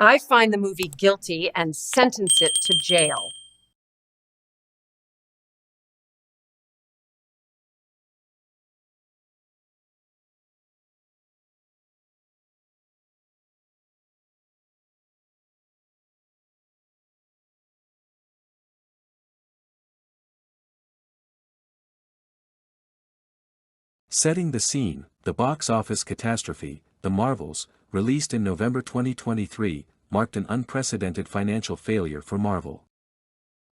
I find the movie guilty and sentence it to jail. Setting the scene, the box office catastrophe, The Marvels, released in November 2023, marked an unprecedented financial failure for Marvel.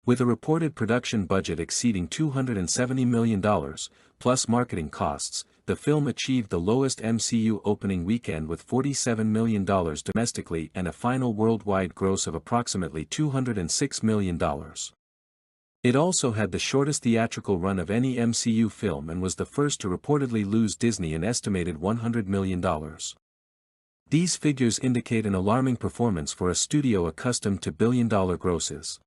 With a reported production budget exceeding $270 million, plus marketing costs, the film achieved the lowest MCU opening weekend with $47 million domestically and a final worldwide gross of approximately $206 million. It also had the shortest theatrical run of any MCU film and was the first to reportedly lose Disney an estimated $100 million. These figures indicate an alarming performance for a studio accustomed to billion-dollar grosses.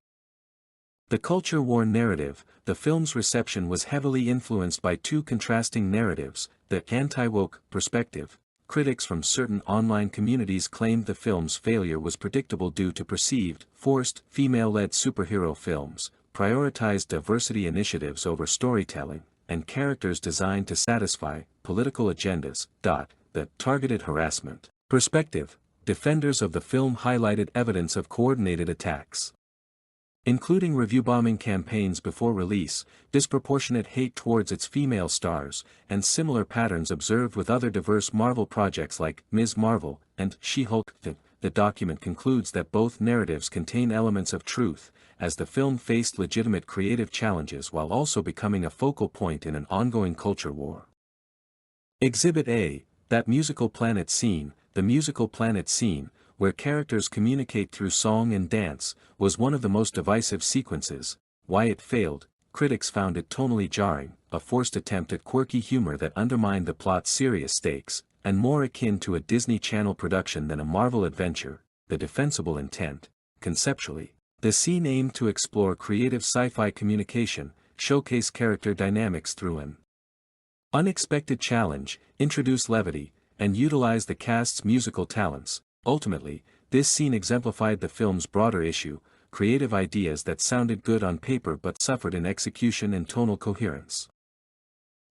The culture war narrative, the film's reception was heavily influenced by two contrasting narratives: the anti-woke perspective. Critics from certain online communities claimed the film's failure was predictable due to perceived, forced, female-led superhero films, prioritized diversity initiatives over storytelling, and characters designed to satisfy political agendas. The targeted harassment perspective. Defenders of the film highlighted evidence of coordinated attacks, including review bombing campaigns before release, disproportionate hate towards its female stars, and similar patterns observed with other diverse Marvel projects like Ms. Marvel and She-Hulk. The document concludes that both narratives contain elements of truth, as the film faced legitimate creative challenges while also becoming a focal point in an ongoing culture war. Exhibit A, that musical planet scene. The musical planet scene, where characters communicate through song and dance, was one of the most divisive sequences. Why it failed: critics found it tonally jarring, a forced attempt at quirky humor that undermined the plot's serious stakes, and more akin to a Disney Channel production than a Marvel adventure. The defensible intent: conceptually, the scene aimed to explore creative sci-fi communication, showcase character dynamics through an unexpected challenge, introduce levity, and utilize the cast's musical talents. Ultimately, this scene exemplified the film's broader issue: creative ideas that sounded good on paper but suffered in execution and tonal coherence.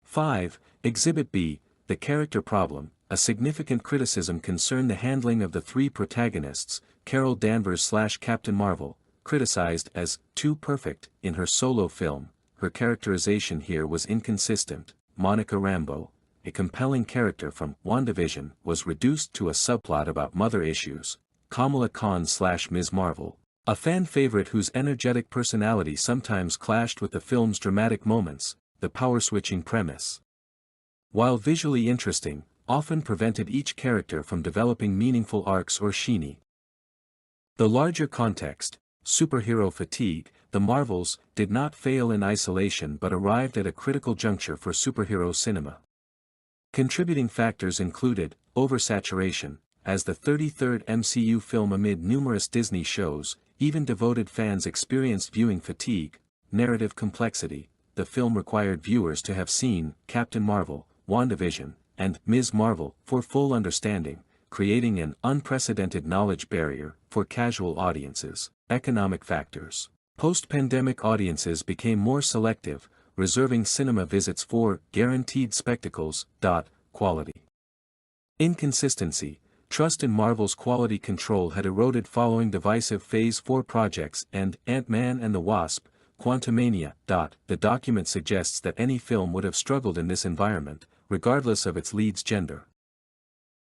5. Exhibit B, the character problem. A significant criticism concerned the handling of the three protagonists. Carol Danvers / Captain Marvel, criticized as too perfect in her solo film. Her characterization here was inconsistent. Monica Rambeau, a compelling character from WandaVision, was reduced to a subplot about mother issues. Kamala Khan / Ms. Marvel, a fan favorite whose energetic personality sometimes clashed with the film's dramatic moments. The power-switching premise, while visually interesting, often prevented each character from developing meaningful arcs or sheen. The larger context: superhero fatigue. The Marvels did not fail in isolation but arrived at a critical juncture for superhero cinema. Contributing factors included oversaturation, as the 33rd MCU film amid numerous Disney shows. Even devoted fans experienced viewing fatigue. Narrative complexity: the film required viewers to have seen Captain Marvel, WandaVision, and Ms. Marvel for full understanding, creating an unprecedented knowledge barrier for casual audiences. Economic factors: post-pandemic audiences became more selective, reserving cinema visits for guaranteed spectacles. Quality inconsistency: trust in Marvel's quality control had eroded following divisive Phase 4 projects and Ant-Man and the Wasp: Quantumania. The document suggests that any film would have struggled in this environment, regardless of its lead's gender.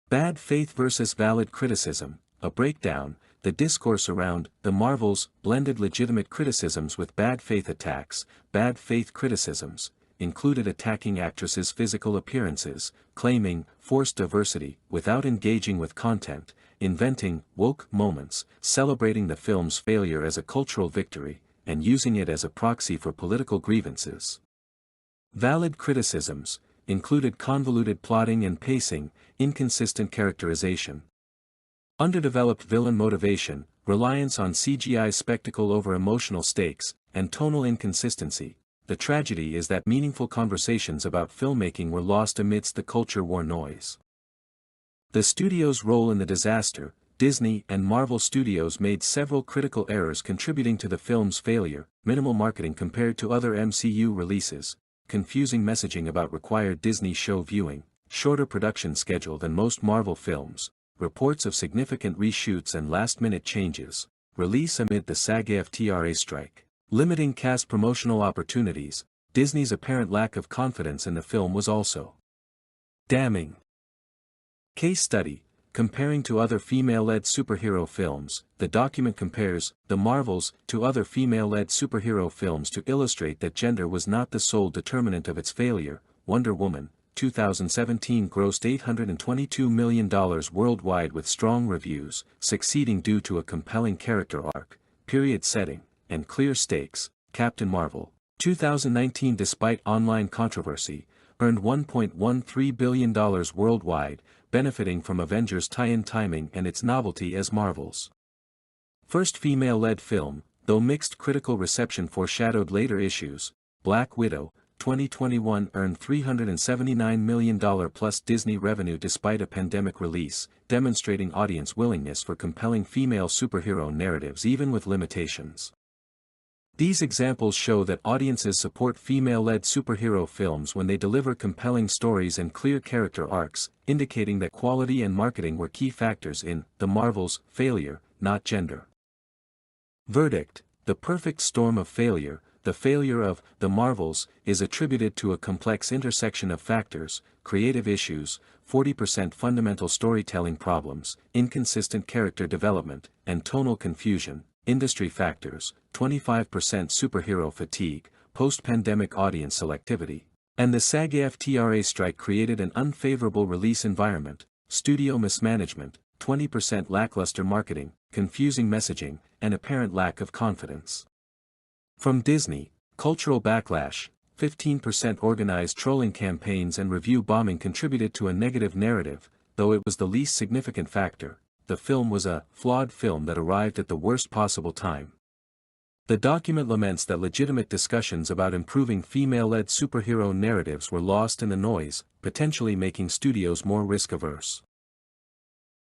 Bad faith versus valid criticism: a breakdown. The discourse around The Marvels blended legitimate criticisms with bad faith attacks. Bad faith criticisms included attacking actresses' physical appearances, claiming forced diversity without engaging with content, inventing woke moments, celebrating the film's failure as a cultural victory, and using it as a proxy for political grievances. Valid criticisms included convoluted plotting and pacing, inconsistent characterization, underdeveloped villain motivation, reliance on CGI spectacle over emotional stakes, and tonal inconsistency. The tragedy is that meaningful conversations about filmmaking were lost amidst the culture war noise. The studio's role in the disaster: Disney and Marvel Studios made several critical errors contributing to the film's failure: minimal marketing compared to other MCU releases, confusing messaging about required Disney show viewing, shorter production schedule than most Marvel films, reports of significant reshoots and last-minute changes, release amid the SAG-AFTRA strike, limiting cast promotional opportunities. Disney's apparent lack of confidence in the film was also damning. Case study: comparing to other female-led superhero films, the document compares The Marvels to other female-led superhero films to illustrate that gender was not the sole determinant of its failure. Wonder Woman, 2017 grossed $822 million worldwide with strong reviews, succeeding due to a compelling character arc, period setting, and clear stakes. Captain Marvel, 2019 despite online controversy, earned $1.13 billion worldwide, benefiting from Avengers tie-in timing and its novelty as Marvel's first female-led film, though mixed critical reception foreshadowed later issues. Black Widow, 2021 earned $379 million plus Disney revenue despite a pandemic release, demonstrating audience willingness for compelling female superhero narratives even with limitations. These examples show that audiences support female-led superhero films when they deliver compelling stories and clear character arcs, indicating that quality and marketing were key factors in The Marvels' failure, not gender. Verdict: the perfect storm of failure. The failure of The Marvels is attributed to a complex intersection of factors: creative issues, 40% fundamental storytelling problems, inconsistent character development, and tonal confusion. Industry factors: 25% superhero fatigue, post-pandemic audience selectivity, and the SAG-AFTRA strike created an unfavorable release environment. Studio mismanagement, 20% lackluster marketing, confusing messaging, and apparent lack of confidence. From Disney, cultural backlash, 15% organized trolling campaigns and review bombing contributed to a negative narrative, though it was the least significant factor. The film was a flawed film that arrived at the worst possible time. The document laments that legitimate discussions about improving female-led superhero narratives were lost in the noise, potentially making studios more risk-averse.